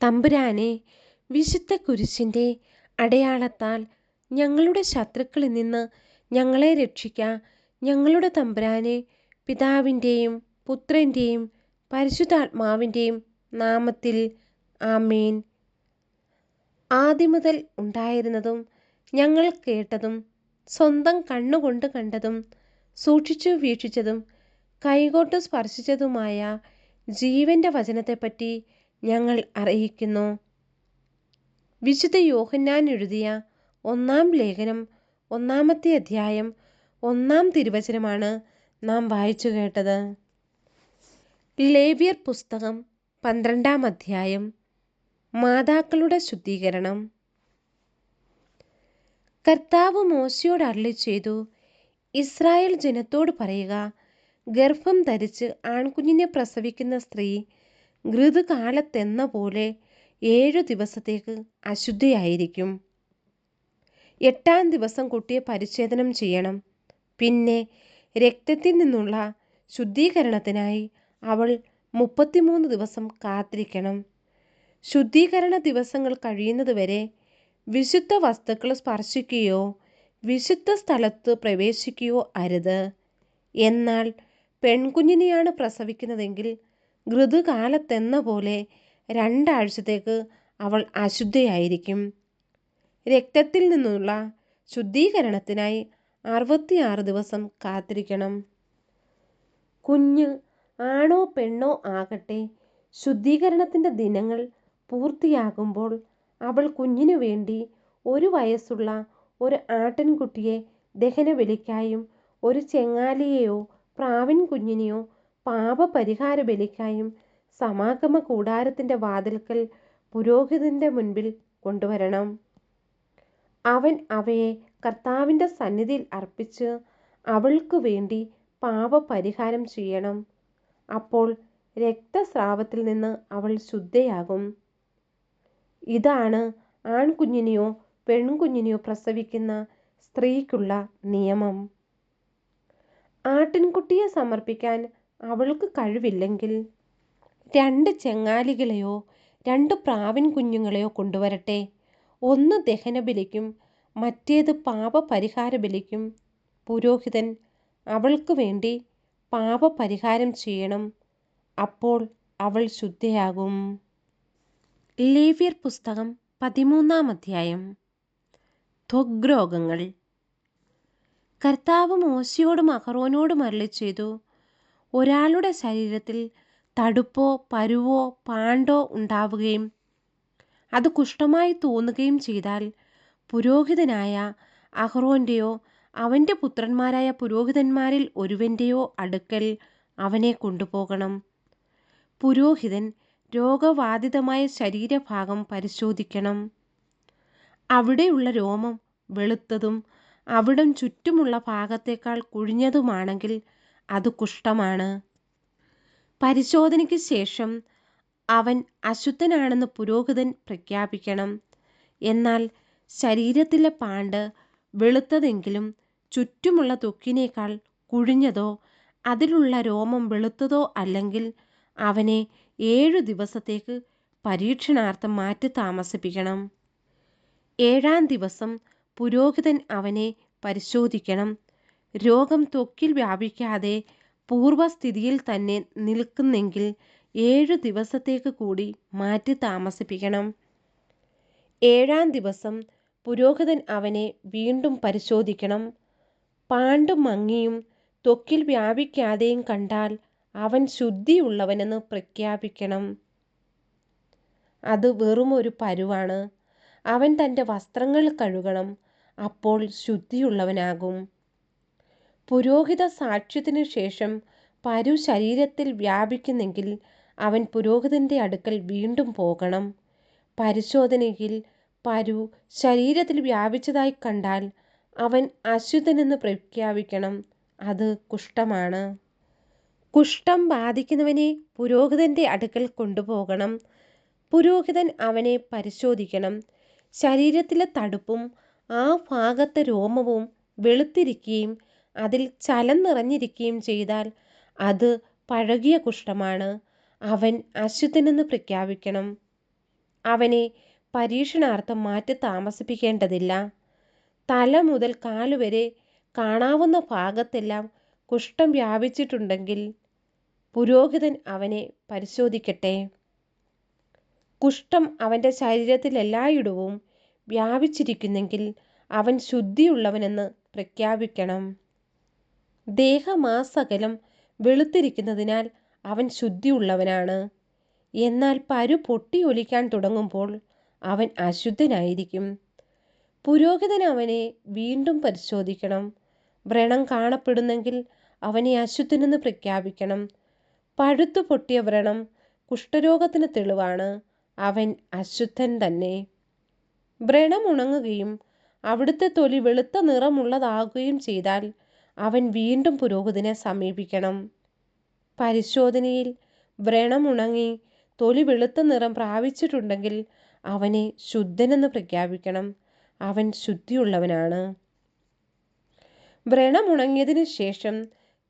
തമ്പുരാനെ, വിശുദ്ധ കുരിശിൻ്റെ അടയാളത്താൽ ഞങ്ങളുടെ ശത്രുക്കളിൽ നിന്ന് ഞങ്ങളെ രക്ഷിക്ക. ഞങ്ങളുടെ തമ്പുരാനെ, പിതാവിൻ്റെയും പുത്രൻ്റെയും പരിശുദ്ധാത്മാവിൻ്റെയും നാമത്തിൽ ആമേൻ. ആദിമുതൽ ഉണ്ടായിരുന്നതും ഞങ്ങൾ കേട്ടതും സ്വന്തം കണ്ണുകൊണ്ട് കണ്ടതും സൂക്ഷിച്ചു വീക്ഷിച്ചതും കൈകൊണ്ട് സ്പർശിച്ചതുമായ ജീവൻ്റെ വചനത്തെപ്പറ്റി ഞങ്ങൾ അറിയിക്കുന്നു. വിശുദ്ധ യോഹന്നാൻ എഴുതിയ 1-ാം ലേഖനം 1-ാമത്തെ അധ്യായം 1-ാം തിരുവചനമാണ് നാം വായിച്ചു കേട്ടത്. ലേവ്യർ പുസ്തകം 12-ാം അധ്യായം. മാതാക്കളുടെ ശുദ്ധീകരണം. കർത്താവ് മോശയോട് അരുളിച്ചെയ്തു, ഇസ്രായേൽ ജനത്തോട് പറയുക, ഗർഭം ധരിച്ച് ആൺകുഞ്ഞിനെ പ്രസവിക്കുന്ന സ്ത്രീ ഋതുകാലത്തെന്ന പോലെ 7 ദിവസത്തേക്ക് അശുദ്ധയായിരിക്കും. 8-ാം ദിവസം കുട്ടിയെ പരിച്ഛേദനം ചെയ്യണം. പിന്നെ രക്തത്തിൽ നിന്നുള്ള ശുദ്ധീകരണത്തിനായി അവൾ 33 ദിവസം കാത്തിരിക്കണം. ശുദ്ധീകരണ ദിവസങ്ങൾ കഴിയുന്നതുവരെ വിശുദ്ധ വസ്തുക്കൾ സ്പർശിക്കുകയോ വിശുദ്ധ സ്ഥലത്ത് പ്രവേശിക്കുകയോ അരുത്. എന്നാൽ പെൺകുഞ്ഞിനെയാണ് പ്രസവിക്കുന്നതെങ്കിൽ ഋതുകാലത്തെന്ന പോലെ 2 ആഴ്ചത്തേക്ക് അവൾ അശുദ്ധയായിരിക്കും. രക്തത്തിൽ നിന്നുള്ള ശുദ്ധീകരണത്തിനായി 66 ദിവസം കാത്തിരിക്കണം. കുഞ്ഞ് ആണോ പെണ്ണോ ആകട്ടെ, ശുദ്ധീകരണത്തിൻ്റെ ദിനങ്ങൾ പൂർത്തിയാകുമ്പോൾ അവൾ കുഞ്ഞിനു വേണ്ടി 1 വയസ്സുള്ള ഒരു ആട്ടിൻകുട്ടിയെ ദഹനബലിക്കായും 1 ചെങ്ങാലിയെയോ പ്രാവിൻ കുഞ്ഞിനെയോ പാപപരിഹാര ബലിക്കായും സമാഗമ കൂടാരത്തിൻ്റെ വാതിൽക്കൽ പുരോഹിതൻ്റെ മുൻപിൽ കൊണ്ടുവരണം. അവൻ അവയെ കർത്താവിൻ്റെ സന്നിധിയിൽ അർപ്പിച്ച് അവൾക്കു വേണ്ടി പാപപരിഹാരം ചെയ്യണം. അപ്പോൾ രക്തസ്രാവത്തിൽ നിന്ന് അവൾ ശുദ്ധയാകും. ഇതാണ് ആൺകുഞ്ഞിനെയോ പെൺകുഞ്ഞിനെയോ പ്രസവിക്കുന്ന സ്ത്രീക്കുള്ള നിയമം. ആട്ടിൻകുട്ടിയെ സമർപ്പിക്കാൻ അവൾക്ക് കഴിവില്ലെങ്കിൽ 2 ചെങ്ങാലികളെയോ 2 പ്രാവിൻ കുഞ്ഞുങ്ങളെയോ കൊണ്ടുവരട്ടെ. ഒന്ന് ദഹനബലിക്കും മറ്റേത് പാപപരിഹാര ബലിക്കും. പുരോഹിതൻ അവൾക്ക് വേണ്ടി പാപപരിഹാരം ചെയ്യണം. അപ്പോൾ അവൾ ശുദ്ധയാകും. ലേവ്യർ പുസ്തകം 13-ാം അധ്യായം. ത്വഗ്രോഗങ്ങൾ. കർത്താവ് മോശയോടും അഹറോനോടും അരുളിച്ചെയ്തു, ഒരാളുടെ ശരീരത്തിൽ തടുപ്പോ പരുവോ പാണ്ടോ ഉണ്ടാവുകയും അത് കുഷ്ഠമായി തോന്നുകയും ചെയ്താൽ പുരോഹിതനായ അഹറോൻ്റെയോ അവൻ്റെ പുത്രന്മാരായ പുരോഹിതന്മാരിൽ ഒരുവൻ്റെയോ അടുക്കൽ അവനെ കൊണ്ടുപോകണം. പുരോഹിതൻ രോഗബാധിതമായ ശരീരഭാഗം പരിശോധിക്കണം. അവിടെയുള്ള രോമം വെളുത്തതും അവിടം ചുറ്റുമുള്ള ഭാഗത്തേക്കാൾ കുഴിഞ്ഞതുമാണെങ്കിൽ അത് കുഷ്ഠമാണ്. പരിശോധനയ്ക്ക് ശേഷം അവൻ അശുദ്ധനാണെന്ന് പുരോഹിതൻ പ്രഖ്യാപിക്കണം. എന്നാൽ ശരീരത്തിലെ പാണ്ട് വെളുത്തതെങ്കിലും ചുറ്റുമുള്ള ത്വക്കിനേക്കാൾ കുഴിഞ്ഞതോ അതിലുള്ള രോമം വെളുത്തതോ അല്ലെങ്കിൽ അവനെ 7 ദിവസത്തേക്ക് പരീക്ഷണാർത്ഥം മാറ്റി താമസിപ്പിക്കണം. 7-ാം ദിവസം പുരോഹിതൻ അവനെ പരിശോധിക്കണം. രോഗം ത്വക്കിൽ വ്യാപിക്കാതെ പൂർവസ്ഥിതിയിൽ തന്നെ നിൽക്കുന്നെങ്കിൽ 7 ദിവസത്തേക്ക് കൂടി മാറ്റി താമസിപ്പിക്കണം. 7-ാം ദിവസം പുരോഹിതൻ അവനെ വീണ്ടും പരിശോധിക്കണം. പാണ്ട് മങ്ങിയും ത്വക്കിൽ വ്യാപിക്കാതെയും കണ്ടാൽ അവൻ ശുദ്ധിയുള്ളവനെന്ന് പ്രഖ്യാപിക്കണം. അത് വെറുമൊരു പരുവാണ്. അവൻ തൻ്റെ വസ്ത്രങ്ങൾ കഴുകണം. അപ്പോൾ ശുദ്ധിയുള്ളവനാകും. പുരോഹിത സാക്ഷ്യത്തിനു ശേഷം പരു ശരീരത്തിൽ വ്യാപിക്കുന്നെങ്കിൽ അവൻ പുരോഹിതൻ്റെ അടുക്കൽ വീണ്ടും പോകണം. പരിശോധനയിൽ പരു ശരീരത്തിൽ വ്യാപിച്ചതായി കണ്ടാൽ അവൻ അശുദ്ധനെന്ന് പ്രഖ്യാപിക്കണം. അത് കുഷ്ഠമാണ്. കുഷ്ഠം ബാധിക്കുന്നവനെ പുരോഹിതൻ്റെ അടുക്കൽ കൊണ്ടുപോകണം. പുരോഹിതൻ അവനെ പരിശോധിക്കണം. ശരീരത്തിലെ തടുപ്പും ആ ഭാഗത്തെ രോമവും വെളുത്തിരിക്കുകയും അതിൽ ചലം നിറഞ്ഞിരിക്കുകയും ചെയ്താൽ അത് പഴകിയ കുഷ്ഠമാണ്. അവൻ അശുദ്ധനെന്ന് പ്രഖ്യാപിക്കണം. അവനെ പരീക്ഷണാർത്ഥം മാറ്റി താമസിപ്പിക്കേണ്ടതില്ല. തല മുതൽ കാലുവരെ കാണാവുന്ന ഭാഗത്തെല്ലാം കുഷ്ഠം വ്യാപിച്ചിട്ടുണ്ടെങ്കിൽ പുരോഹിതൻ അവനെ പരിശോധിക്കട്ടെ. കുഷ്ഠം അവൻ്റെ ശരീരത്തിലെല്ലായിടവും വ്യാപിച്ചിരിക്കുന്നെങ്കിൽ അവൻ ശുദ്ധിയുള്ളവനെന്ന് പ്രഖ്യാപിക്കണം. ദേഹമാസകലം വെളുത്തിരിക്കുന്നതിനാൽ അവൻ ശുദ്ധിയുള്ളവനാണ്. എന്നാൽ പരു പൊട്ടിയൊലിക്കാൻ തുടങ്ങുമ്പോൾ അവൻ അശുദ്ധനായിരിക്കും. പുരോഹിതൻ അവനെ വീണ്ടും പരിശോധിക്കണം. വ്രണം കാണപ്പെടുന്നെങ്കിൽ അവനെ അശുദ്ധനെന്ന് പ്രഖ്യാപിക്കണം. പഴുത്തു പൊട്ടിയ വ്രണം കുഷ്ഠരോഗത്തിന് തെളിവാണ്. അവൻ അശുദ്ധൻ തന്നെ. വ്രണം ഉണങ്ങുകയും അവിടുത്തെ തൊലി വെളുത്ത നിറമുള്ളതാകുകയും ചെയ്താൽ അവൻ വീണ്ടും പുരോഹിതനെ സമീപിക്കണം. പരിശോധനയിൽ വ്രണം ഉണങ്ങി തൊലി വെളുത്ത നിറം പ്രാപിച്ചിട്ടുണ്ടെങ്കിൽ അവനെ ശുദ്ധനെന്ന് പ്രഖ്യാപിക്കണം. അവൻ ശുദ്ധിയുള്ളവനാണ്. വ്രണമുണങ്ങിയതിനു ശേഷം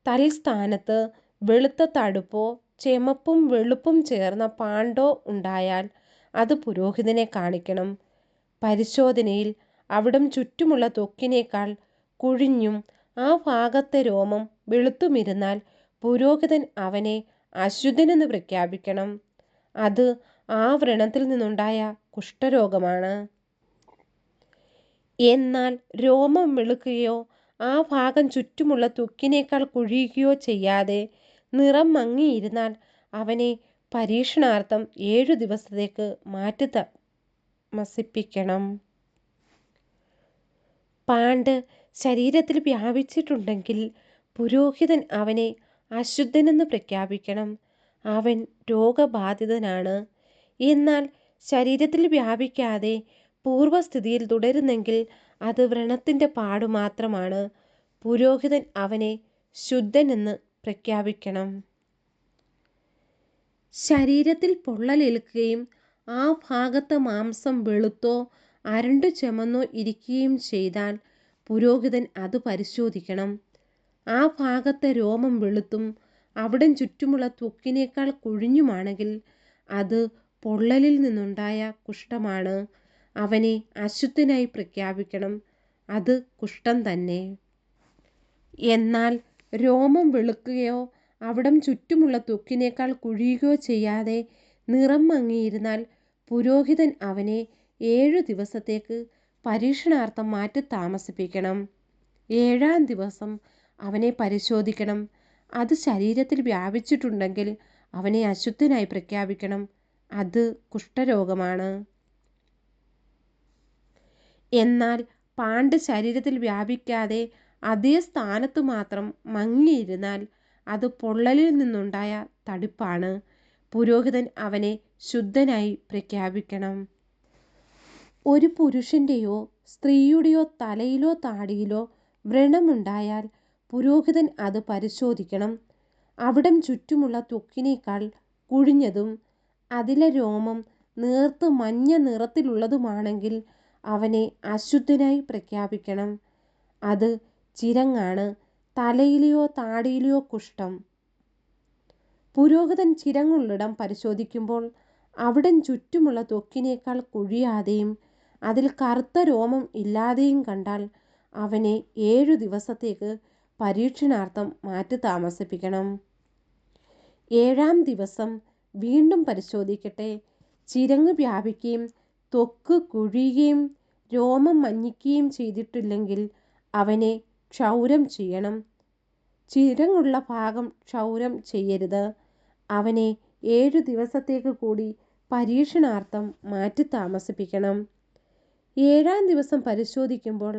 തൽസ്ഥാനത്ത് വെളുത്ത തടുപ്പോ ചെമപ്പും വെളുപ്പും ചേർന്ന പാണ്ടോ ഉണ്ടായാൽ അത് പുരോഹിതനെ കാണിക്കണം. പരിശോധനയിൽ അവിടം ചുറ്റുമുള്ള ത്വക്കിനേക്കാൾ കുഴിഞ്ഞും ആ ഭാഗത്തെ രോമം വെളുത്തുമിരുന്നാൽ പുരോഹിതൻ അവനെ അശുദ്ധനെന്ന് പ്രഖ്യാപിക്കണം. അത് ആ വ്രണത്തിൽ നിന്നുണ്ടായ കുഷ്ഠരോഗമാണ്. എന്നാൽ രോമം വെളുക്കുകയോ ആ ഭാഗം ചുറ്റുമുള്ള ത്വക്കിനേക്കാൾ കുഴിയുകയോ ചെയ്യാതെ നിറം മങ്ങിയിരുന്നാൽ അവനെ പരീക്ഷണാർത്ഥം 7 ദിവസത്തേക്ക് മാറ്റി താമസിപ്പിക്കണം. പാണ്ട് ശരീരത്തിൽ വ്യാപിച്ചിട്ടുണ്ടെങ്കിൽ പുരോഹിതൻ അവനെ അശുദ്ധനെന്ന് പ്രഖ്യാപിക്കണം. അവൻ രോഗബാധിതനാണ്. എന്നാൽ ശരീരത്തിൽ വ്യാപിക്കാതെ പൂർവസ്ഥിതിയിൽ തുടരുന്നെങ്കിൽ അത് വ്രണത്തിൻ്റെ പാടു മാത്രമാണ്. പുരോഹിതൻ അവനെ ശുദ്ധനെന്ന് പ്രഖ്യാപിക്കണം. ശരീരത്തിൽ പൊള്ളലേൽക്കുകയും ആ ഭാഗത്തെ മാംസം വെളുത്തോ അരണ്ടു ചെമന്നോ ഇരിക്കുകയും ചെയ്താൽ പുരോഹിതൻ അത് പരിശോധിക്കണം. ആ ഭാഗത്തെ രോമം വെളുത്തും അവിടം ചുറ്റുമുള്ള ത്വക്കിനേക്കാൾ കുഴിഞ്ഞുമാണെങ്കിൽ അത് പൊള്ളലിൽ നിന്നുണ്ടായ കുഷ്ഠമാണ്. അവനെ അശുദ്ധനായി പ്രഖ്യാപിക്കണം. അത് കുഷ്ഠം തന്നെ. എന്നാൽ രോമം വെളുക്കുകയോ അവിടം ചുറ്റുമുള്ള ത്വക്കിനേക്കാൾ കുഴിയുകയോ ചെയ്യാതെ നിറം മങ്ങിയിരുന്നാൽ പുരോഹിതൻ അവനെ 7 ദിവസത്തേക്ക് പരീക്ഷണാർത്ഥം മാറ്റി താമസിപ്പിക്കണം. 7-ാം ദിവസം അവനെ പരിശോധിക്കണം. അത് ശരീരത്തിൽ വ്യാപിച്ചിട്ടുണ്ടെങ്കിൽ അവനെ അശുദ്ധനായി പ്രഖ്യാപിക്കണം. അത് കുഷ്ഠരോഗമാണ്. എന്നാൽ പാണ്ട് ശരീരത്തിൽ വ്യാപിക്കാതെ അതേ സ്ഥാനത്തു മാത്രം മങ്ങിയിരുന്നാൽ അത് പൊള്ളലിൽ നിന്നുണ്ടായ തടിപ്പാണ്. പുരോഹിതൻ അവനെ ശുദ്ധനായി പ്രഖ്യാപിക്കണം. ഒരു പുരുഷൻ്റെയോ സ്ത്രീയുടെയോ തലയിലോ താടിയിലോ വ്രണമുണ്ടായാൽ പുരോഹിതൻ അത് പരിശോധിക്കണം. അവിടം ചുറ്റുമുള്ള ത്വക്കിനേക്കാൾ കുഴിഞ്ഞതും അതിലെ രോമം നേർത്ത് മഞ്ഞ നിറത്തിലുള്ളതുമാണെങ്കിൽ അവനെ അശുദ്ധനായി പ്രഖ്യാപിക്കണം. അത് ചിരങ്ങാണ്. തലയിലെയോ താടിയിലെയോ കുഷ്ഠം. പുരോഹിതൻ ചിരങ്ങുള്ളിടം പരിശോധിക്കുമ്പോൾ അവിടം ചുറ്റുമുള്ള ത്വക്കിനേക്കാൾ കുഴിയാതെയും അതിൽ കറുത്ത രോമം ഇല്ലാതെയും കണ്ടാൽ അവനെ 7 ദിവസത്തേക്ക് പരീക്ഷണാർത്ഥം മാറ്റി താമസിപ്പിക്കണം. 7-ാം ദിവസം വീണ്ടും പരിശോധിക്കട്ടെ. ചിരങ്ങ് വ്യാപിക്കുകയും ത്വക്ക് കുഴിയുകയും രോമം മങ്ങിക്കുകയും ചെയ്തിട്ടില്ലെങ്കിൽ അവനെ ക്ഷൗരം ചെയ്യണം. ചിരങ്ങുള്ള ഭാഗം ക്ഷൗരം ചെയ്യരുത്. അവനെ 7 ദിവസത്തേക്ക് കൂടി പരീക്ഷണാർത്ഥം മാറ്റി താമസിപ്പിക്കണം. 7-ാം ദിവസം പരിശോധിക്കുമ്പോൾ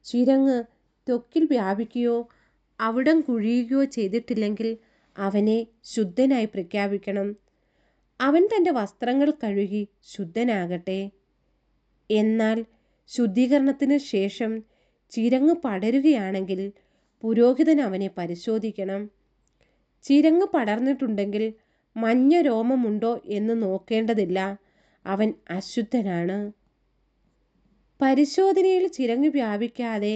ചിരങ്ങ് ത്വക്കിൽ വ്യാപിക്കുകയോ അവിടം കുഴിയുകയോ ചെയ്തിട്ടില്ലെങ്കിൽ അവനെ ശുദ്ധനായി പ്രഖ്യാപിക്കണം. അവൻ തൻ്റെ വസ്ത്രങ്ങൾ കഴുകി ശുദ്ധനാകട്ടെ. എന്നാൽ ശുദ്ധീകരണത്തിന് ശേഷം ചിരങ്ങ് പടരുകയാണെങ്കിൽ പുരോഹിതൻ അവനെ പരിശോധിക്കണം. ചിരങ്ങ് പടർന്നിട്ടുണ്ടെങ്കിൽ മഞ്ഞ രോമമുണ്ടോ എന്ന് നോക്കേണ്ടതില്ല. അവൻ അശുദ്ധനാണ്. പരിശോധനയിൽ ചിരങ്ങ് വ്യാപിക്കാതെ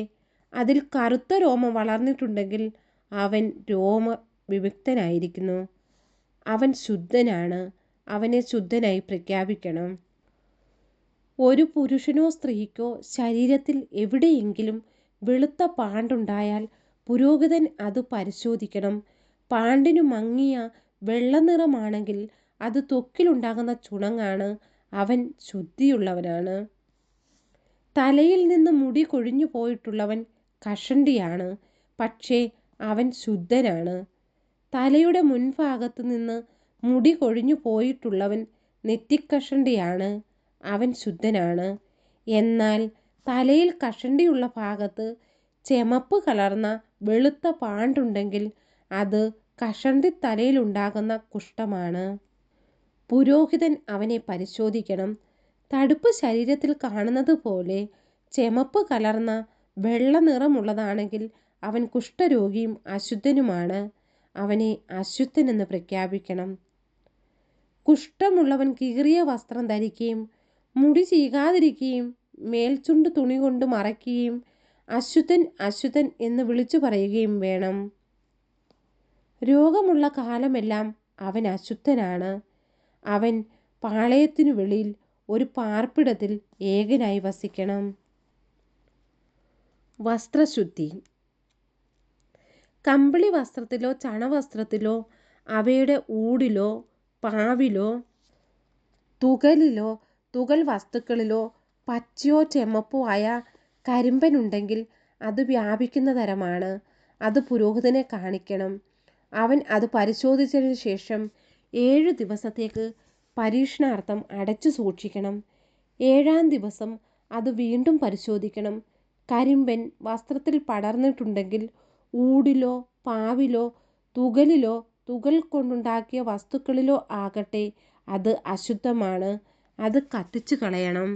അതിൽ കറുത്ത രോമം വളർന്നിട്ടുണ്ടെങ്കിൽ അവൻ രോമവിമുക്തനായിരിക്കുന്നു. അവൻ ശുദ്ധനാണ്. അവനെ ശുദ്ധനായി പ്രഖ്യാപിക്കണം. ഒരു പുരുഷനോ സ്ത്രീക്കോ ശരീരത്തിൽ എവിടെയെങ്കിലും വെളുത്ത പാണ്ടുണ്ടായാൽ പുരോഹിതൻ അത് പരിശോധിക്കണം. പാണ്ടിനു മങ്ങിയ വെള്ള നിറമാണെങ്കിൽ അത് ത്വക്കിലുണ്ടാകുന്ന ചുണങ്ങാണ്. അവൻ ശുദ്ധിയുള്ളവനാണ്. തലയിൽ നിന്ന് മുടി കൊഴിഞ്ഞു പോയിട്ടുള്ളവൻ കഷണ്ടിയാണ്, പക്ഷേ അവൻ ശുദ്ധനാണ്. തലയുടെ മുൻഭാഗത്ത് നിന്ന് മുടി കൊഴിഞ്ഞു പോയിട്ടുള്ളവൻ നെറ്റിക്കഷണ്ടിയാണ്, അവൻ ശുദ്ധനാണ്. എന്നാൽ തലയിൽ കഷണ്ടിയുള്ള ഭാഗത്ത് ചെമപ്പ് കലർന്ന വെളുത്ത പാണ്ടുണ്ടെങ്കിൽ അത് കഷണ്ടി തലയിലുണ്ടാകുന്ന കുഷ്ഠമാണ്. പുരോഹിതൻ അവനെ പരിശോധിക്കണം. തടുപ്പ് ശരീരത്തിൽ കാണുന്നത് പോലെ ചെമപ്പ് കലർന്ന വെള്ള നിറമുള്ളതാണെങ്കിൽ അവൻ കുഷ്ഠരോഗിയും അശുദ്ധനുമാണ്. അവനെ അശുദ്ധനെന്ന് പ്രഖ്യാപിക്കണം. കുഷ്ഠമുള്ളവൻ കീറിയ വസ്ത്രം ധരിക്കുകയും മുടി ചീകാതിരിക്കുകയും മേൽചുണ്ട് തുണി കൊണ്ട് മറയ്ക്കുകയും അശുദ്ധൻ അശുദ്ധൻ എന്ന് വിളിച്ചു പറയുകയും വേണം. രോഗമുള്ള കാലമെല്ലാം അവൻ അശുദ്ധനാണ്. അവൻ പാളയത്തിനു വെളിയിൽ ഒരു പാർപ്പിടത്തിൽ ഏകനായി വസിക്കണം. വസ്ത്രശുദ്ധി. കമ്പിളി വസ്ത്രത്തിലോ ചണവസ്ത്രത്തിലോ അവയുടെ ഊടിലോ പാവിലോ തുകലിലോ തുകൽ വസ്തുക്കളിലോ പച്ചയോ ചെമപ്പോ ആയ കരിമ്പനുണ്ടെങ്കിൽ അത് വ്യാപിക്കുന്ന തരമാണ്. അത് പുരോഹിതനെ കാണിക്കണം. അവൻ അത് പരിശോധിച്ചതിന് ശേഷം 7 ദിവസത്തേക്ക് പരീക്ഷണാർത്ഥം അടച്ചു സൂക്ഷിക്കണം. 7-ാം ദിവസം അത് വീണ്ടും പരിശോധിക്കണം. കരിമ്പൻ വസ്ത്രത്തിൽ പടർന്നിട്ടുണ്ടെങ്കിൽ ഊടിലോ പാവിലോ തുകലിലോ തുകൽ കൊണ്ടുണ്ടാക്കിയ വസ്തുക്കളിലോ ആകട്ടെ അത് അശുദ്ധമാണ്. അത് കത്തിച്ചു കളയണം.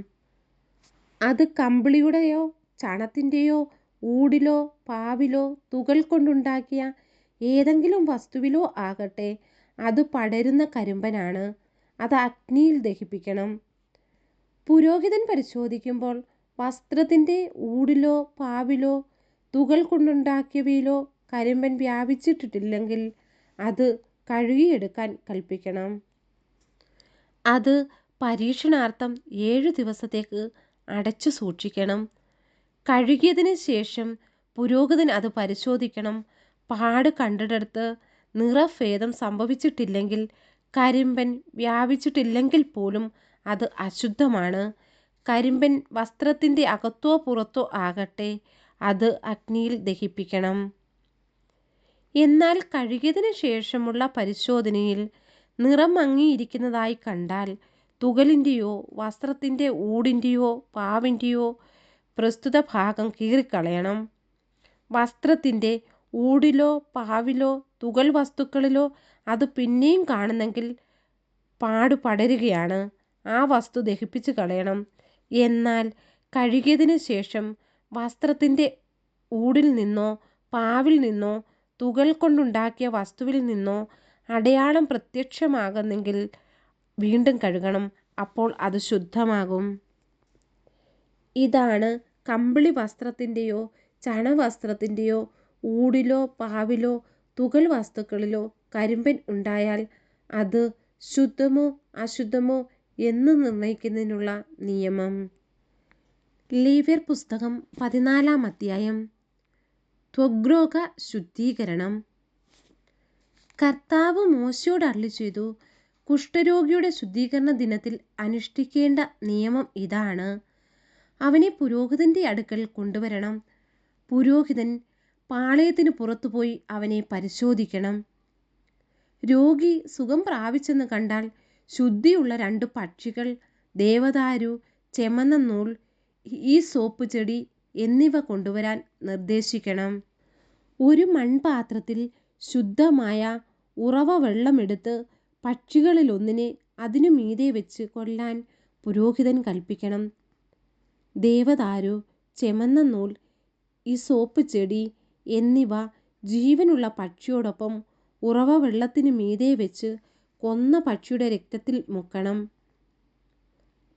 അത് കമ്പിളിയുടെയോ ചണത്തിൻ്റെയോ ഊടിലോ പാവിലോ തുകൽ കൊണ്ടുണ്ടാക്കിയ ഏതെങ്കിലും വസ്തുവിലോ ആകട്ടെ അത് പടരുന്ന കരിമ്പനാണ്. അത് അഗ്നിയിൽ ദഹിപ്പിക്കണം. പുരോഹിതൻ പരിശോധിക്കുമ്പോൾ വസ്ത്രത്തിൻ്റെ ഊടിലോ പാവിലോ തുകൽ കൊണ്ടുണ്ടാക്കിയവയിലോ കരിമ്പൻ വ്യാപിച്ചിട്ടില്ലെങ്കിൽ അത് കഴുകിയെടുക്കാൻ കൽപ്പിക്കണം. അത് പരീക്ഷണാർത്ഥം 7 ദിവസത്തേക്ക് അടച്ചു സൂക്ഷിക്കണം. കഴുകിയതിന് ശേഷം പുരോഹിതൻ അത് പരിശോധിക്കണം. പാട് കണ്ടിടത്ത് നിറഭേദം സംഭവിച്ചിട്ടില്ലെങ്കിൽ കരിമ്പൻ വ്യാപിച്ചിട്ടില്ലെങ്കിൽ പോലും അത് അശുദ്ധമാണ്. കരിമ്പൻ വസ്ത്രത്തിൻ്റെ അകത്തോ പുറത്തോ ആകട്ടെ അത് അഗ്നിയിൽ ദഹിപ്പിക്കണം. എന്നാൽ കഴുകിയതിന് ശേഷമുള്ള പരിശോധനയിൽ നിറം മങ്ങിയിരിക്കുന്നതായി കണ്ടാൽ തുകലിൻ്റെയോ വസ്ത്രത്തിൻ്റെ ഊടിൻ്റെയോ പാവിൻ്റെയോ പ്രസ്തുത ഭാഗം കീറിക്കളയണം. വസ്ത്രത്തിൻ്റെ ഊടിലോ പാവിലോ തുകൽ വസ്തുക്കളിലോ അത് പിന്നെയും കാണുന്നെങ്കിൽ പാട് പടരുകയാണ്. ആ വസ്തു ദഹിപ്പിച്ചു കളയണം. എന്നാൽ കഴുകിയതിന് ശേഷം വസ്ത്രത്തിൻ്റെ ഊടിൽ നിന്നോ പാവിൽ നിന്നോ തുകൽ കൊണ്ടുണ്ടാക്കിയ വസ്തുവിൽ നിന്നോ അടയാളം പ്രത്യക്ഷമാകുന്നെങ്കിൽ വീണ്ടും കഴുകണം. അപ്പോൾ അത് ശുദ്ധമാകും. ഇതാണ് കമ്പിളി വസ്ത്രത്തിൻ്റെയോ ചണവസ്ത്രത്തിൻ്റെയോ ഊടിലോ പാവിലോ തുകൽ വസ്തുക്കളിലോ കരിമ്പൻ ഉണ്ടായാൽ അത് ശുദ്ധമോ അശുദ്ധമോ എന്ന് നിർണയിക്കുന്നതിനുള്ള നിയമം. ലേവ്യർ പുസ്തകം 14-ാം അധ്യായം. ത്വഗ്രോഗ ശുദ്ധീകരണം. കർത്താവ് മോശയോട് അരുളിച്ചെയ്തു, കുഷ്ഠരോഗിയുടെ ശുദ്ധീകരണ ദിനത്തിൽ അനുഷ്ഠിക്കേണ്ട നിയമം ഇതാണ്. അവനെ പുരോഹിതൻ്റെ അടുക്കൽ കൊണ്ടുവരണം. പുരോഹിതൻ പാളയത്തിന് പുറത്തുപോയി അവനെ പരിശോധിക്കണം. രോഗി സുഖം പ്രാപിച്ചെന്ന് കണ്ടാൽ ശുദ്ധിയുള്ള 2 പക്ഷികൾ, ദേവദാരു, ചെമന്ന നൂൽ, ഈസോപ്പ് ചെടി എന്നിവ കൊണ്ടുവരാൻ നിർദ്ദേശിക്കണം. ഒരു മൺപാത്രത്തിൽ ശുദ്ധമായ ഉറവ വെള്ളമെടുത്ത് പക്ഷികളിലൊന്നിനെ അതിനു മീതെ വെച്ച് കൊല്ലാൻ പുരോഹിതൻ കൽപ്പിക്കണം. ദേവദാരു, ചെമന്ന നൂൽ, ഈസോപ്പ് ചെടി എന്നിവ ജീവനുള്ള പക്ഷിയോടൊപ്പം ഉറവ വെള്ളത്തിന് മീതെ വെച്ച് കൊന്ന പക്ഷിയുടെ രക്തത്തിൽ മുക്കണം.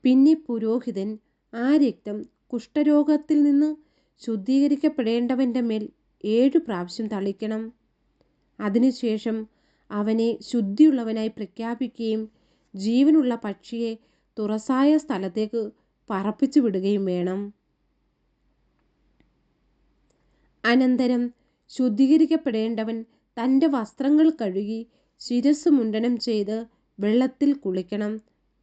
പിന്നെ പുരോഹിതൻ ആ രക്തം കുഷ്ഠരോഗത്തിൽ നിന്ന് ശുദ്ധീകരിക്കപ്പെടേണ്ടവൻ്റെ മേൽ 7 പ്രാവശ്യം തളിക്കണം. അതിനുശേഷം അവനെ ശുദ്ധിയുള്ളവനായി പ്രഖ്യാപിക്കുകയും ജീവനുള്ള പക്ഷിയെ തുറസായ സ്ഥലത്തേക്ക് പറപ്പിച്ചു വിടുകയും വേണം. അനന്തരം ശുദ്ധീകരിക്കപ്പെടേണ്ടവൻ തൻ്റെ വസ്ത്രങ്ങൾ കഴുകി ശിരസ്സ് മുണ്ഡനം ചെയ്ത് വെള്ളത്തിൽ കുളിക്കണം.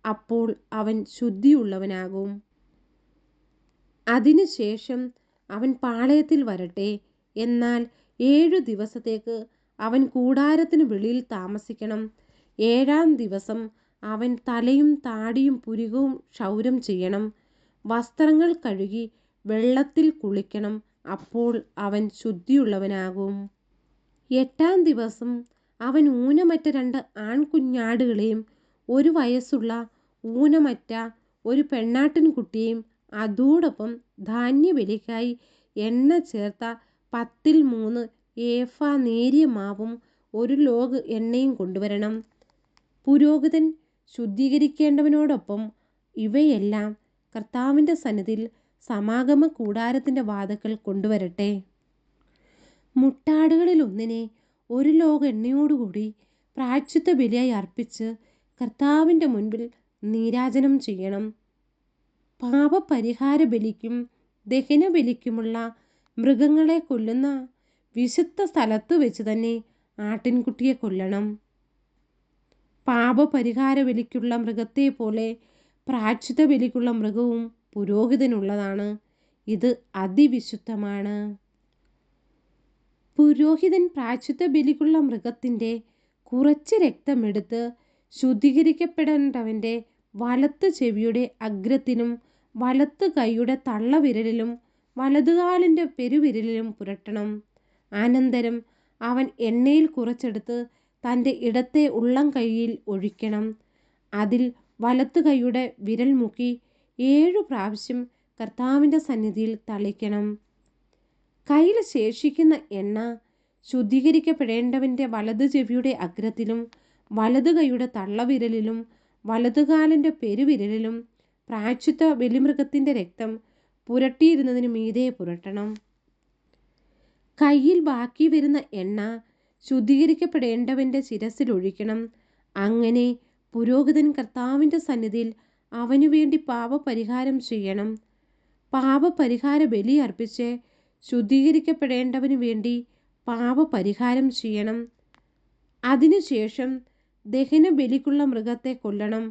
അപ്പോൾ അവൻ ശുദ്ധിയുള്ളവനാകും. അതിനുശേഷം അവൻ പാളയത്തിൽ വരട്ടെ. എന്നാൽ 7 ദിവസത്തേക്ക് അവൻ കൂടാരത്തിന് വെളിയിൽ താമസിക്കണം. 7-ാം ദിവസം അവൻ തലയും താടിയും പുരികവും ക്ഷൗരം ചെയ്യണം. വസ്ത്രങ്ങൾ കഴുകി വെള്ളത്തിൽ കുളിക്കണം. അപ്പോൾ അവൻ ശുദ്ധിയുള്ളവനാകും. 8-ാം ദിവസം അവൻ ഊനമറ്റ 2 ആൺകുഞ്ഞാടുകളെയും 1 വയസ്സുള്ള ഊനമറ്റ ഒരു പെണ്ണാട്ടിൻകുട്ടിയെയും അതോടൊപ്പം ധാന്യബലിക്കായി എണ്ണ ചേർത്ത 10-3 ഏഫ നേരിയ മാവും 1 ലോഗ് എണ്ണയും കൊണ്ടുവരണം. പുരോഹിതൻ ശുദ്ധീകരിക്കേണ്ടവനോടൊപ്പം ഇവയെല്ലാം കർത്താവിൻ്റെ സന്നിധിയിൽ സമാഗമ കൂടാരത്തിൻ്റെ വാതിൽക്കൽ കൊണ്ടുവരട്ടെ. മുട്ടാടുകളിൽ ഒന്നിനെ 1 ലോഗ് എണ്ണയോടുകൂടി പ്രായശ്ചിത്ത ബലിയായി അർപ്പിച്ച് കർത്താവിൻ്റെ മുൻപിൽ നീരാജനം ചെയ്യണം. പാപപരിഹാര ബലിക്കും ദഹനബലിക്കുമുള്ള മൃഗങ്ങളെ കൊല്ലുന്ന വിശുദ്ധ സ്ഥലത്തു വെച്ച് തന്നെ ആട്ടിൻകുട്ടിയെ കൊല്ലണം. പാപപരിഹാര ബലിക്കുള്ള മൃഗത്തെ പോലെ പ്രായശ്ചിത്ത ബലിക്കുള്ള മൃഗവും പുരോഹിതനുള്ളതാണ്. ഇത് അതിവിശുദ്ധമാണ്. പുരോഹിതൻ പ്രായശ്ചിത്ത ബലിക്കുള്ള മൃഗത്തിൻ്റെ കുറച്ച് രക്തമെടുത്ത് ശുദ്ധീകരിക്കപ്പെടേണ്ടവൻ്റെ വലത്ത് ചെവിയുടെ അഗ്രത്തിലും വലത്ത് കൈയുടെ തള്ളവിരലിലും വലതുകാലിൻ്റെ പെരുവിരലിലും പുരട്ടണം. അനന്തരം അവൻ എണ്ണയിൽ കുറച്ചെടുത്ത് തൻ്റെ ഇടത്തെ ഉള്ളം കൈയിൽ ഒഴിക്കണം. അതിൽ വലത്ത് കൈയുടെ വിരൽ മുക്കി 7 പ്രാവശ്യം കർത്താവിൻ്റെ സന്നിധിയിൽ തളിക്കണം. കയ്യിൽ ശേഷിക്കുന്ന എണ്ണ ശുദ്ധീകരിക്കപ്പെടേണ്ടവൻ്റെ വലത് ചെവിയുടെ അഗ്രത്തിലും വലത് കൈയുടെ തള്ളവിരലിലും വലതുകാലിൻ്റെ പെരുവിരലിലും പ്രായശ്ചിത്ത ബലിമൃഗത്തിൻ്റെ രക്തം പുരട്ടിയിരുന്നതിന് മീതെ പുരട്ടണം. കയ്യിൽ ബാക്കി വരുന്ന എണ്ണ ശുദ്ധീകരിക്കപ്പെടേണ്ടവൻ്റെ ശിരസിൽ ഒഴിക്കണം. അങ്ങനെ പുരോഹിതൻ കർത്താവിൻ്റെ സന്നിധിയിൽ അവനു വേണ്ടി പാപപരിഹാരം ചെയ്യണം. പാപപരിഹാര ബലി അർപ്പിച്ച് ശുദ്ധീകരിക്കപ്പെടേണ്ടവന് വേണ്ടി പാപപരിഹാരം ചെയ്യണം. അതിനുശേഷം ദഹനബലിക്കുള്ള മൃഗത്തെ കൊല്ലണം.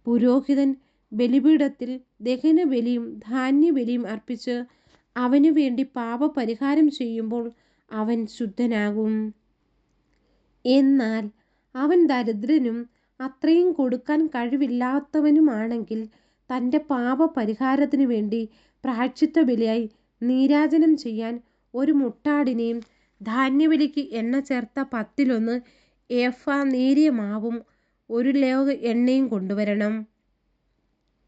പുരോഹിതൻ ബലിപീഠത്തിൽ ദഹനബലിയും ധാന്യബലിയും അർപ്പിച്ച് അവനു വേണ്ടി പാപപരിഹാരം ചെയ്യുമ്പോൾ അവൻ ശുദ്ധനാകും. എന്നാൽ അവൻ ദരിദ്രനും അത്രയും കൊടുക്കാൻ കഴിവില്ലാത്തവനുമാണെങ്കിൽ തൻ്റെ പാപപരിഹാരത്തിന് വേണ്ടി പ്രായശ്ചിത്ത ബലിയായി നീരാജനം ചെയ്യാൻ 1 മുട്ടാടിനെയും ധാന്യബലിക്ക് എണ്ണ ചേർത്ത 10-1 ഏഫ നേരിയ മാവും 1 ലോഗ് എണ്ണയും കൊണ്ടുവരണം.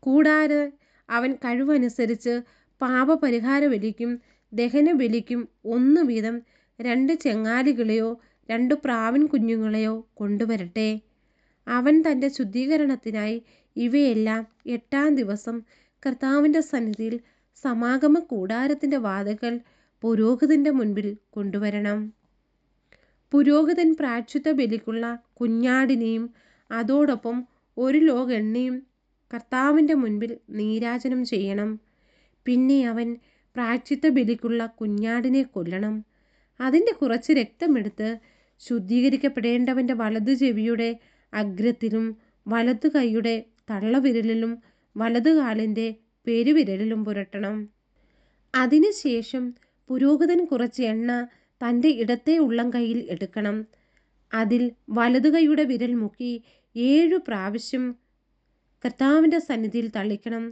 കൂടാതെ അവൻ കഴിവനുസരിച്ച് പാപപരിഹാര ബലിക്കും ദഹനബലിക്കും 1 വീതം 2 ചെങ്ങാലികളെയോ 2 പ്രാവിൻ കുഞ്ഞുങ്ങളെയോ കൊണ്ടുവരട്ടെ. അവൻ തൻ്റെ ശുദ്ധീകരണത്തിനായി ഇവയെല്ലാം 8-ാം ദിവസം കർത്താവിൻ്റെ സന്നിധിയിൽ സമാഗമ കൂടാരത്തിൻ്റെ വാതിൽക്കൽ പുരോഹിതൻ്റെ മുൻപിൽ കൊണ്ടുവരണം. പുരോഹിതൻ പ്രായശ്ചിത്ത ബലിക്കുള്ള കുഞ്ഞാടിനെയും അതോടൊപ്പം 1 ലോഗ് എണ്ണയും കർത്താവിൻ്റെ മുൻപിൽ നീരാജനം ചെയ്യണം. പിന്നെ അവൻ പ്രായശ്ചിത്ത ബലിക്കുള്ള കുഞ്ഞാടിനെ കൊല്ലണം. അതിൻ്റെ കുറച്ച് രക്തമെടുത്ത് ശുദ്ധീകരിക്കപ്പെടേണ്ടവൻ്റെ വലതു ചെവിയുടെ അഗ്രത്തിലും വലതു കൈയുടെ തള്ളവിരലിലും വലതു കാലിൻ്റെ പെരുവിരലിലും പുരട്ടണം. അതിനുശേഷം പുരോഹിതൻ കുറച്ച് എണ്ണ തൻ്റെ ഇടത്തെ ഉള്ളം കൈയിൽ എടുക്കണം. അതിൽ വലതു കൈയുടെ വിരൽ മുക്കി 7 പ്രാവശ്യം കർത്താവിൻ്റെ സന്നിധിയിൽ തളിക്കണം.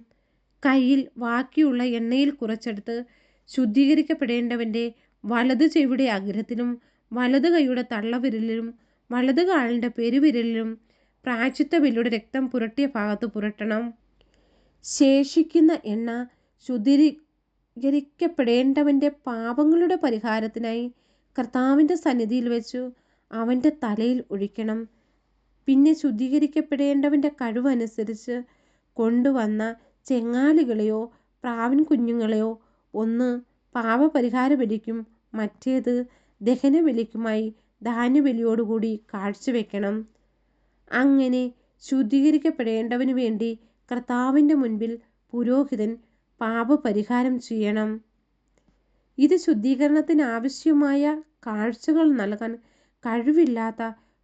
കയ്യിൽ ബാക്കിയുള്ള എണ്ണയിൽ കുറച്ചെടുത്ത് ശുദ്ധീകരിക്കപ്പെടേണ്ടവൻ്റെ വലതു ചെവിയുടെ അഗ്രത്തിലും വലതു കൈയുടെ തള്ളവിരലിലും വലതു കാലിൻ്റെ പെരുവിരലിലും പ്രായശ്ചിത്ത ബലിയുടെ രക്തം പുരട്ടിയ ഭാഗത്ത് പുരട്ടണം. ശേഷിക്കുന്ന എണ്ണ ശുദ്ധീകരിക്കപ്പെടേണ്ടവൻ്റെ പാപങ്ങളുടെ പരിഹാരത്തിനായി കർത്താവിൻ്റെ സന്നിധിയിൽ വെച്ചു അവൻ്റെ തലയിൽ ഒഴിക്കണം. പിന്നെ ശുദ്ധീകരിക്കപ്പെടേണ്ടവൻ്റെ കഴിവനുസരിച്ച് കൊണ്ടുവന്ന ചെങ്ങാലികളെയോ പ്രാവിൻ കുഞ്ഞുങ്ങളെയോ 1 പാപപരിഹാര ബലിക്കും മറ്റേത് ദഹനബലിക്കുമായി ധാന്യബലിയോടുകൂടി കാഴ്ചവെക്കണം. അങ്ങനെ ശുദ്ധീകരിക്കപ്പെടേണ്ടവന് വേണ്ടി കർത്താവിൻ്റെ മുൻപിൽ പുരോഹിതൻ പാപപരിഹാരം ചെയ്യണം. ഇത് ശുദ്ധീകരണത്തിന് ആവശ്യമായ കാഴ്ചകൾ നൽകാൻ കഴിവില്ലാത്ത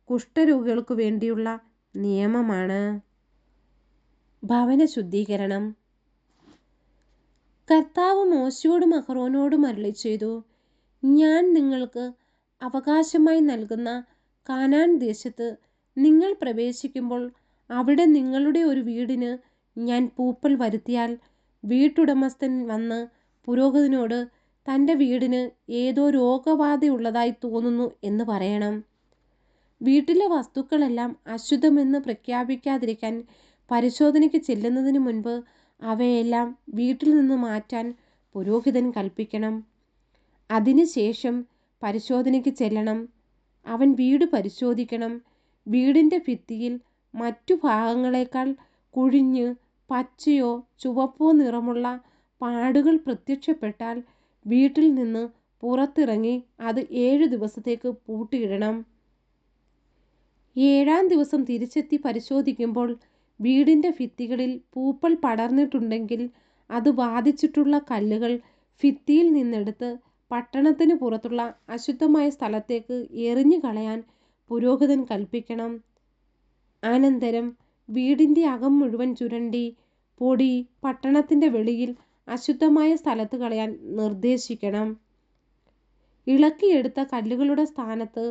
കുഷ്ഠരോഗികൾക്ക് വേണ്ടിയുള്ള നിയമമാണ്. ഭവന ശുദ്ധീകരണം. കർത്താവ് മോശയോടും അഹ്റോനോടും അരുളിച്ചെയ്തു, ഞാൻ നിങ്ങൾക്ക് അവകാശമായി നൽകുന്ന കാനാൻ ദേശത്ത് നിങ്ങൾ പ്രവേശിക്കുമ്പോൾ അവിടെ നിങ്ങളുടെ ഒരു വീടിന് ഞാൻ പൂപ്പൽ വരുത്തിയാൽ വീട്ടുടമസ്ഥൻ വന്ന് പുരോഹിതനോട് തൻ്റെ വീടിന് ഏതോ രോഗബാധയുള്ളതായി തോന്നുന്നു എന്ന് പറയണം. വീട്ടിലെ വസ്തുക്കളെല്ലാം അശുദ്ധമെന്ന് പ്രഖ്യാപിക്കാതിരിക്കാൻ പരിശോധനയ്ക്ക് ചെല്ലുന്നതിന് മുൻപ് അവയെല്ലാം വീട്ടിൽ നിന്ന് മാറ്റാൻ പുരോഹിതൻ കൽപ്പിക്കണം. അതിനുശേഷം പരിശോധനയ്ക്ക് ചെല്ലണം. അവൻ വീട് പരിശോധിക്കണം. വീടിൻ്റെ ഭിത്തിയിൽ മറ്റു ഭാഗങ്ങളേക്കാൾ കുഴിഞ്ഞ് പച്ചയോ ചുവപ്പോ നിറമുള്ള പാടുകൾ പ്രത്യക്ഷപ്പെട്ടാൽ വീട്ടിൽ നിന്ന് പുറത്തിറങ്ങി അത് 7 ദിവസത്തേക്ക് പൂട്ടിയിടണം. 7-ാം ദിവസം തിരിച്ചെത്തി പരിശോധിക്കുമ്പോൾ വീടിൻ്റെ ഭിത്തികളിൽ പൂപ്പൽ പടർന്നിട്ടുണ്ടെങ്കിൽ അത് ബാധിച്ചിട്ടുള്ള കല്ലുകൾ ഭിത്തിയിൽ നിന്നെടുത്ത് പട്ടണത്തിന് പുറത്തുള്ള അശുദ്ധമായ സ്ഥലത്തേക്ക് എറിഞ്ഞു കളയാൻ പുരോഹിതൻ കൽപ്പിക്കണം. അനന്തരം വീടിൻ്റെ അകം മുഴുവൻ ചുരണ്ടി പൊടി പട്ടണത്തിൻ്റെ വെളിയിൽ അശുദ്ധമായ സ്ഥലത്ത് കളയാൻ നിർദ്ദേശിക്കണം. ഇളക്കിയെടുത്ത കല്ലുകളുടെ സ്ഥാനത്ത്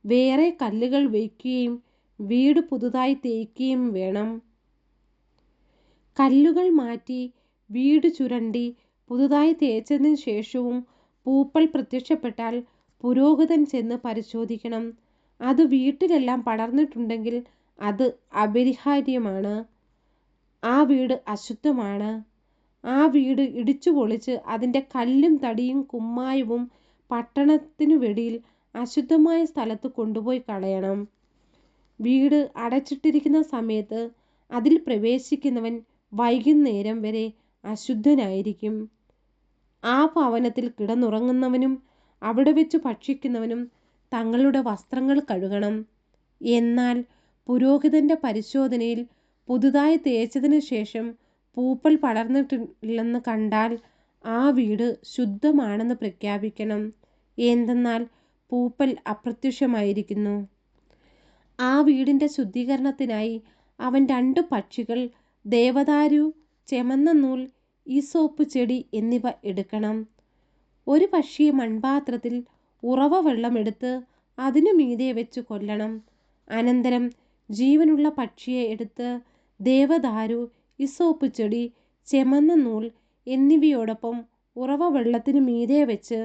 വേറെ കല്ലുകൾ വയ്ക്കുകയും വീട് പുതുതായി തേയ്ക്കുകയും വേണം. കല്ലുകൾ മാറ്റി വീട് ചുരണ്ടി പുതുതായി തേച്ചതിന് ശേഷവും പൂപ്പൽ പ്രത്യക്ഷപ്പെട്ടാൽ പുരോഹിതൻ ചെന്ന് പരിശോധിക്കണം. അത് വീട്ടിലെല്ലാം പടർന്നിട്ടുണ്ടെങ്കിൽ അത് അപരിഹാര്യമാണ്. ആ വീട് അശുദ്ധമാണ്. ആ വീട് ഇടിച്ചു പൊളിച്ച് അതിൻ്റെ കല്ലും തടിയും കുമ്മായവും പട്ടണത്തിനു വെളിയിൽ അശുദ്ധമായ സ്ഥലത്ത് കൊണ്ടുപോയി കളയണം. വീട് അടച്ചിട്ടിരിക്കുന്ന സമയത്ത് അതിൽ പ്രവേശിക്കുന്നവൻ വൈകുന്നേരം വരെ അശുദ്ധനായിരിക്കും. ആ ഭവനത്തിൽ കിടന്നുറങ്ങുന്നവനും അവിടെ വെച്ച് ഭക്ഷിക്കുന്നവനും തങ്ങളുടെ വസ്ത്രങ്ങൾ കഴുകണം. എന്നാൽ പുരോഹിതൻ്റെ പരിശോധനയിൽ പുതുതായി തേച്ചതിന് ശേഷം പൂപ്പൽ പടർന്നിട്ടില്ലെന്ന് കണ്ടാൽ ആ വീട് ശുദ്ധമാണെന്ന് പ്രഖ്യാപിക്കണം. എന്തെന്നാൽ പൂപ്പൽ അപ്രത്യക്ഷമായിരിക്കുന്നു. ആ വീടിൻ്റെ ശുദ്ധീകരണത്തിനായി അവൻ 2 പക്ഷികൾ, ദേവദാരു, ചെമന്ന നൂൽ, ഈസോപ്പ് ചെടി എന്നിവ എടുക്കണം. ഒരു പക്ഷിയെ മൺപാത്രത്തിൽ ഉറവ വെള്ളമെടുത്ത് അതിനു മീതെ വെച്ച് കൊല്ലണം. അനന്തരം ജീവനുള്ള പക്ഷിയെ എടുത്ത് ദേവദാരു, ഈസോപ്പ് ചെടി, ചെമന്ന നൂൽ എന്നിവയോടൊപ്പം ഉറവ വെള്ളത്തിനു മീതെ വെച്ച്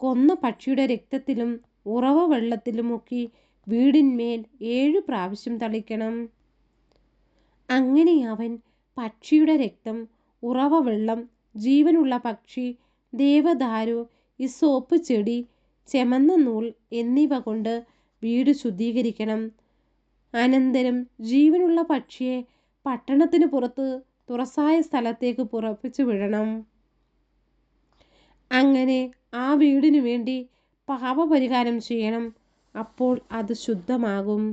കൊന്ന പക്ഷിയുടെ രക്തത്തിലും ഉറവ വെള്ളത്തിലും മുക്കി വീടിന്മേൽ 7 പ്രാവശ്യം തളിക്കണം. അങ്ങനെ അവൻ പക്ഷിയുടെ രക്തം, ഉറവ വെള്ളം, ജീവനുള്ള പക്ഷി, ദേവദാരു, ഈസോപ്പ് ചെടി, ചെമന്ന നൂൽ എന്നിവ കൊണ്ട് വീട് ശുദ്ധീകരിക്കണം. അനന്തരം ജീവനുള്ള പക്ഷിയെ പട്ടണത്തിന് പുറത്ത് തുറസായ സ്ഥലത്തേക്ക് പുറപ്പിച്ചു വിടണം. അങ്ങനെ ആ വീടിനു വേണ്ടി പാപപരിഹാരം ചെയ്യണം. അപ്പോൾ അത് ശുദ്ധമാകും.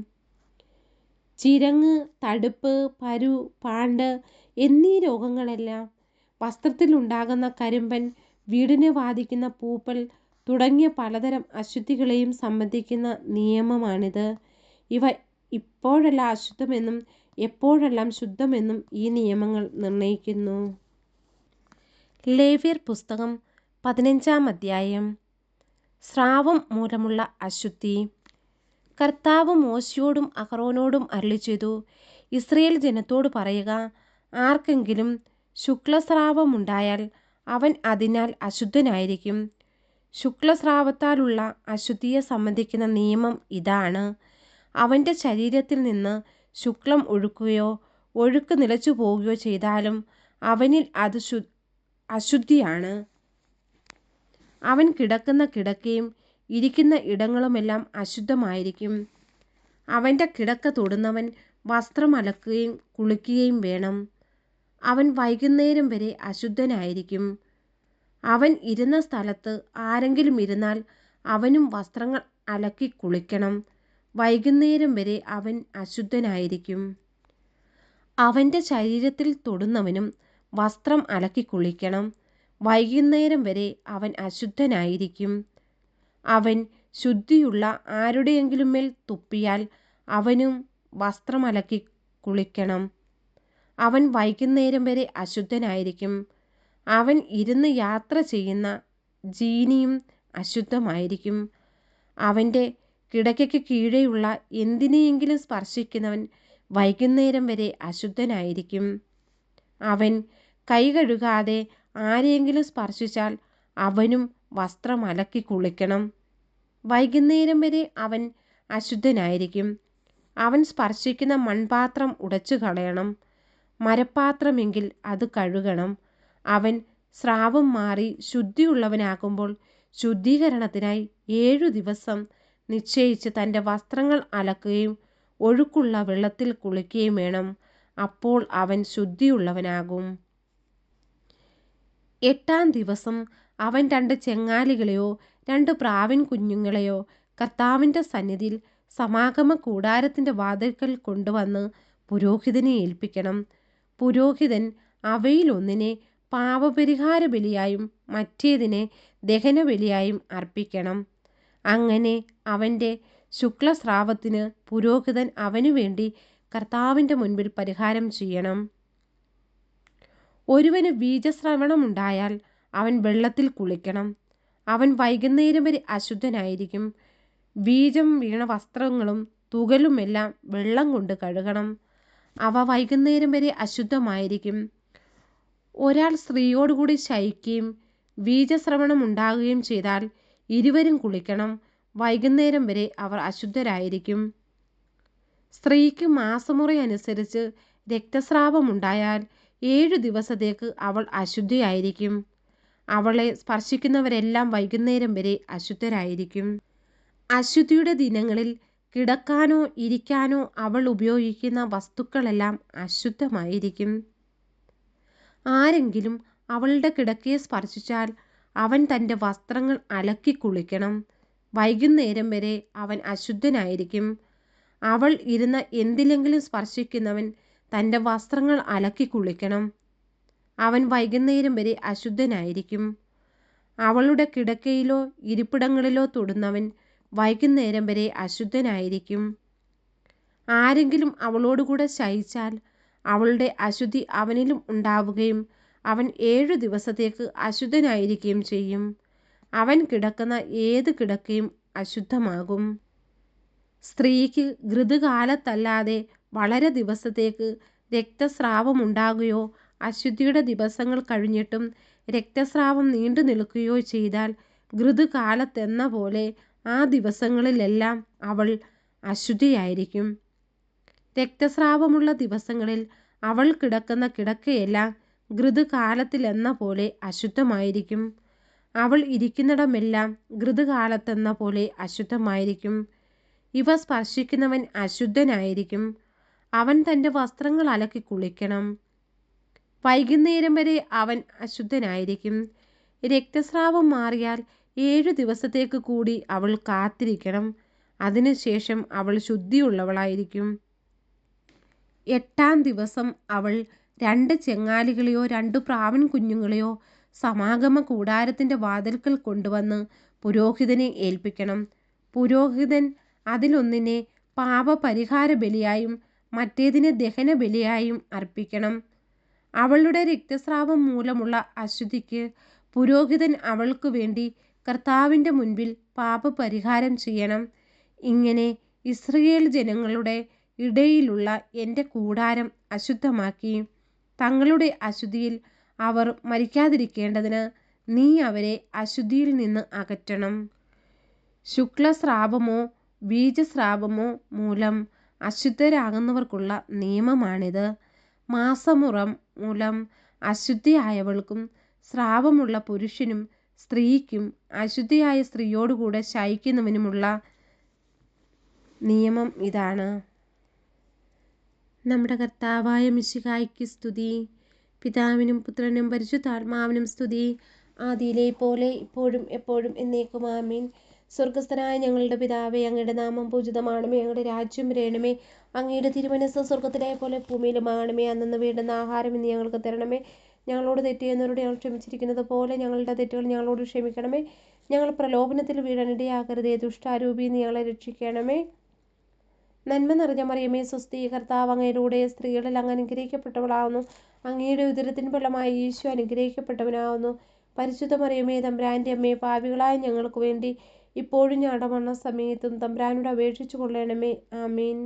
ചിരങ്ങ്, തടുപ്പ്, പരു, പാണ്ട് എന്നീ രോഗങ്ങളെല്ലാം, വസ്ത്രത്തിലുണ്ടാകുന്ന കരിമ്പൻ, വീടിനെ ബാധിക്കുന്ന പൂപ്പൽ തുടങ്ങിയ പലതരം അശുദ്ധികളെയും സംബന്ധിക്കുന്ന നിയമമാണിത്. ഇവ ഇപ്പോഴെല്ലാം അശുദ്ധമെന്നും എപ്പോഴെല്ലാം ശുദ്ധമെന്നും ഈ നിയമങ്ങൾ നിർണയിക്കുന്നു. ലേവ്യർ പുസ്തകം 15-ാം അധ്യായം. സ്രാവം മൂലമുള്ള അശുദ്ധി. കർത്താവ് മോശയോടും അഹ്റോനോടും അരുളിച്ചെയ്തു, ഇസ്രായേൽ ജനത്തോട് പറയുക, ആർക്കെങ്കിലും ശുക്ലസ്രാവമുണ്ടായാൽ അവൻ അതിനാൽ അശുദ്ധനായിരിക്കും. ശുക്ലസ്രാവത്താലുള്ള അശുദ്ധിയെ സംബന്ധിക്കുന്ന നിയമം ഇതാണ്. അവൻ്റെ ശരീരത്തിൽ നിന്ന് ശുക്ലം ഒഴുകുകയോ ഒഴുക്ക് നിലച്ചു പോവുകയോ ചെയ്താലും അവനിൽ അത് അശുദ്ധിയാണ്. അവൻ കിടക്കുന്ന കിടക്കയും ഇരിക്കുന്ന ഇടങ്ങളുമെല്ലാം അശുദ്ധമായിരിക്കും. അവൻ്റെ കിടക്ക തൊടുന്നവൻ വസ്ത്രം അലക്കുകയും കുളിക്കുകയും വേണം. അവൻ വൈകുന്നേരം വരെ അശുദ്ധനായിരിക്കും. അവൻ ഇരുന്ന സ്ഥലത്ത് ആരെങ്കിലും ഇരുന്നാൽ അവനും വസ്ത്രങ്ങൾ അലക്കി കുളിക്കണം. വൈകുന്നേരം വരെ അവൻ അശുദ്ധനായിരിക്കും. അവൻ്റെ ശരീരത്തിൽ തൊടുന്നവനും വസ്ത്രം അലക്കി കുളിക്കണം. വൈകുന്നേരം വരെ അവൻ അശുദ്ധനായിരിക്കും. അവൻ ശുദ്ധിയുള്ള ആരുടെയെങ്കിലും മേൽ തുപ്പിയാൽ അവനും വസ്ത്രമലക്കി കുളിക്കണം. അവൻ വൈകുന്നേരം വരെ അശുദ്ധനായിരിക്കും. അവൻ ഇരുന്ന് യാത്ര ചെയ്യുന്ന ജീനിയും അശുദ്ധമായിരിക്കും. അവൻ്റെ കിടക്കയ്ക്ക് കീഴെയുള്ള എന്തിനെയെങ്കിലും സ്പർശിക്കുന്നവൻ വൈകുന്നേരം വരെ അശുദ്ധനായിരിക്കും. അവൻ കൈ കഴുകാതെ ആരെയെങ്കിലും സ്പർശിച്ചാൽ അവനും വസ്ത്രം അലക്കി കുളിക്കണം. വൈകുന്നേരം വരെ അവൻ അശുദ്ധനായിരിക്കും. അവൻ സ്പർശിക്കുന്ന മൺപാത്രം ഉടച്ചു കളയണം. മരപ്പാത്രമെങ്കിൽ അത് കഴുകണം. അവൻ സ്രാവം മാറി ശുദ്ധിയുള്ളവനാകുമ്പോൾ ശുദ്ധീകരണത്തിനായി 7 ദിവസം നിശ്ചയിച്ച് തൻ്റെ വസ്ത്രങ്ങൾ അലക്കുകയും ഒഴുക്കുള്ള വെള്ളത്തിൽ കുളിക്കുകയും വേണം. അപ്പോൾ അവൻ ശുദ്ധിയുള്ളവനാകും. 8-ാം ദിവസം അവൻ 2 ചെങ്ങാലികളെയോ 2 പ്രാവിൻ കുഞ്ഞുങ്ങളെയോ കർത്താവിൻ്റെ സന്നിധിയിൽ സമാഗമ കൂടാരത്തിൻ്റെ വാതിൽക്കൽ കൊണ്ടുവന്ന് പുരോഹിതനെ ഏൽപ്പിക്കണം. പുരോഹിതൻ അവയിലൊന്നിനെ പാപപരിഹാര ബലിയായും മറ്റേതിനെ ദഹനബലിയായും അർപ്പിക്കണം. അങ്ങനെ അവൻ്റെ ശുക്ലസ്രാവത്തിന് പുരോഹിതൻ അവനു വേണ്ടി കർത്താവിൻ്റെ മുൻപിൽ പരിഹാരം ചെയ്യണം. ഒരുവന് ബീജസ്രവണമുണ്ടായാൽ അവൻ വെള്ളത്തിൽ കുളിക്കണം. അവൻ വൈകുന്നേരം വരെ അശുദ്ധനായിരിക്കും. ബീജം വീണ വസ്ത്രങ്ങളും തുകലുമെല്ലാം വെള്ളം കൊണ്ട് കഴുകണം. അവ വൈകുന്നേരം വരെ അശുദ്ധമായിരിക്കും. ഒരാൾ സ്ത്രീയോടുകൂടി ശയിക്കുകയും ബീജസ്രവണം ഉണ്ടാകുകയും ചെയ്താൽ ഇരുവരും കുളിക്കണം. വൈകുന്നേരം വരെ അവർ അശുദ്ധരായിരിക്കും. സ്ത്രീക്ക് മാസമുറ അനുസരിച്ച് രക്തസ്രാവമുണ്ടായാൽ 7 ദിവസത്തേക്ക് അവൾ അശുദ്ധയായിരിക്കും. അവളെ സ്പർശിക്കുന്നവരെല്ലാം വൈകുന്നേരം വരെ അശുദ്ധരായിരിക്കും. അശുദ്ധിയുടെ ദിനങ്ങളിൽ കിടക്കാനോ ഇരിക്കാനോ അവൾ ഉപയോഗിക്കുന്ന വസ്തുക്കളെല്ലാം അശുദ്ധമായിരിക്കും. ആരെങ്കിലും അവളുടെ കിടക്കയെ സ്പർശിച്ചാൽ അവൻ തൻ്റെ വസ്ത്രങ്ങൾ അലക്കി കുളിക്കണം. വൈകുന്നേരം വരെ അവൻ അശുദ്ധനായിരിക്കും. അവൾ ഇരുന്ന എന്തിലെങ്കിലും സ്പർശിക്കുന്നവൻ തൻ്റെ വസ്ത്രങ്ങൾ അലക്കി കുളിക്കണം. അവൻ വൈകുന്നേരം വരെ അശുദ്ധനായിരിക്കും. അവളുടെ കിടക്കയിലോ ഇരിപ്പിടങ്ങളിലോ തൊടുന്നവൻ വൈകുന്നേരം വരെ അശുദ്ധനായിരിക്കും. ആരെങ്കിലും അവളോടുകൂടെ ശയിച്ചാൽ അവളുടെ അശുദ്ധി അവനിലും ഉണ്ടാവുകയും അവൻ 7 ദിവസത്തേക്ക് അശുദ്ധനായിരിക്കുകയും ചെയ്യും. അവൻ കിടക്കുന്ന ഏത് കിടക്കയും അശുദ്ധമാകും. സ്ത്രീക്ക് ഋതുകാലത്തല്ലാതെ വളരെ ദിവസത്തേക്ക് രക്തസ്രാവമുണ്ടാകുകയോ അശുദ്ധിയുടെ ദിവസങ്ങൾ കഴിഞ്ഞിട്ടും രക്തസ്രാവം നീണ്ടു നിൽക്കുകയോ ചെയ്താൽ ഋതുകാലത്തെന്ന പോലെ ആ ദിവസങ്ങളിലെല്ലാം അവൾ അശുദ്ധിയായിരിക്കും. രക്തസ്രാവമുള്ള ദിവസങ്ങളിൽ അവൾ കിടക്കുന്ന കിടക്കയെല്ലാം ഋതുകാലത്തിലെന്ന പോലെ അശുദ്ധമായിരിക്കും. അവൾ ഇരിക്കുന്നിടമെല്ലാം ഋതുകാലത്തെന്ന പോലെ അശുദ്ധമായിരിക്കും. ഇവ സ്പർശിക്കുന്നവൻ അശുദ്ധനായിരിക്കും. അവൻ തൻ്റെ വസ്ത്രങ്ങൾ അലക്കി കുളിക്കണം. വൈകുന്നേരം വരെ അവൻ അശുദ്ധനായിരിക്കും. രക്തസ്രാവം മാറിയാൽ 7 ദിവസത്തേക്ക് കൂടി അവൾ കാത്തിരിക്കണം. അതിനുശേഷം അവൾ ശുദ്ധിയുള്ളവളായിരിക്കും. 8-ാം ദിവസം അവൾ 2 ചെങ്ങാലികളെയോ 2 പ്രാവിൻ കുഞ്ഞുങ്ങളെയോ സമാഗമ കൂടാരത്തിൻ്റെ വാതിൽക്കൽ കൊണ്ടുവന്ന് പുരോഹിതനെ ഏൽപ്പിക്കണം. പുരോഹിതൻ അതിലൊന്നിനെ പാപപരിഹാര ബലിയായും മറ്റേതിനെ ദഹന ബലിയായും അർപ്പിക്കണം. അവളുടെ രക്തസ്രാവം മൂലമുള്ള അശുദ്ധിക്ക് പുരോഹിതൻ അവൾക്ക് വേണ്ടി കർത്താവിൻ്റെ മുൻപിൽ പാപപരിഹാരം ചെയ്യണം. ഇങ്ങനെ ഇസ്രായേൽ ജനങ്ങളുടെ ഇടയിലുള്ള എൻ്റെ കൂടാരം അശുദ്ധമാക്കി തങ്ങളുടെ അശുദ്ധിയിൽ അവർ മരിക്കാതിരിക്കേണ്ടതിന് നീ അവരെ അശുദ്ധിയിൽ നിന്ന് അകറ്റണം. ശുക്ലസ്രാവമോ ബീജസ്രാവമോ മൂലം അശുദ്ധരാകുന്നവർക്കുള്ള നിയമമാണിത്. മാസമുറ മൂലം അശുദ്ധിയായവൾക്കും സ്രാവമുള്ള പുരുഷനും സ്ത്രീക്കും അശുദ്ധിയായ സ്ത്രീയോടുകൂടെ ശയിക്കുന്നവനുമുള്ള നിയമം ഇതാണ്. നമ്മുടെ കർത്താവായ മിശിഹായ്ക്ക് സ്തുതി. പിതാവിനും പുത്രനും പരിശുദ്ധാത്മാവിനും സ്തുതി. ആദിയിലെ പോലെ ഇപ്പോഴും എപ്പോഴും എന്നേക്കും ആമേൻ. സ്വർഗസ്ഥനായ ഞങ്ങളുടെ പിതാവേ, അങ്ങയുടെ നാമം പൂജിതമാണമേ. അങ്ങയുടെ രാജ്യം വരണമേ. അങ്ങയുടെ തിരുമനസ്സ് സ്വർഗത്തിലെ പോലെ ഭൂമിയിലുമാകണമേ. അന്നന്ന് വേണ്ടുന്ന ആഹാരം ഇന്ന് ഞങ്ങൾക്ക് തരണമേ. ഞങ്ങളോട് തെറ്റ് ചെയ്യുന്നവരോട് ഞങ്ങൾ ക്ഷമിച്ചിരിക്കുന്നത് പോലെ ഞങ്ങളുടെ തെറ്റുകൾ ഞങ്ങളോട് ക്ഷമിക്കണമേ. ഞങ്ങൾ പ്രലോഭനത്തിൽ വീഴാനിടയാകരുതേ. ദുഷ്ടാരൂപിയിൽ നിന്ന് ഞങ്ങളെ രക്ഷിക്കണമേ. നന്മ നിറഞ്ഞ മറിയമേ സ്വസ്തി, കർത്താവ് അങ്ങയുടെ കൂടെ സ്ത്രീകളിൽ അങ്ങ് അനുഗ്രഹിക്കപ്പെട്ടവളാവുന്നു. അങ്ങയുടെ ഉദരത്തിൻ ഫലമായി ഈശോ അനുഗ്രഹിക്കപ്പെട്ടവനാവുന്നു. പരിശുദ്ധ മറിയമേ തമ്പുരാൻ്റെ അമ്മേ, പാപികളായ ഞങ്ങൾക്ക് വേണ്ടി ഇപ്പോഴും ഞങ്ങളുടെ മരണസമയത്തും തമ്പുരാനോട് അപേക്ഷിച്ചു കൊള്ളണമേ. ആമേൻ.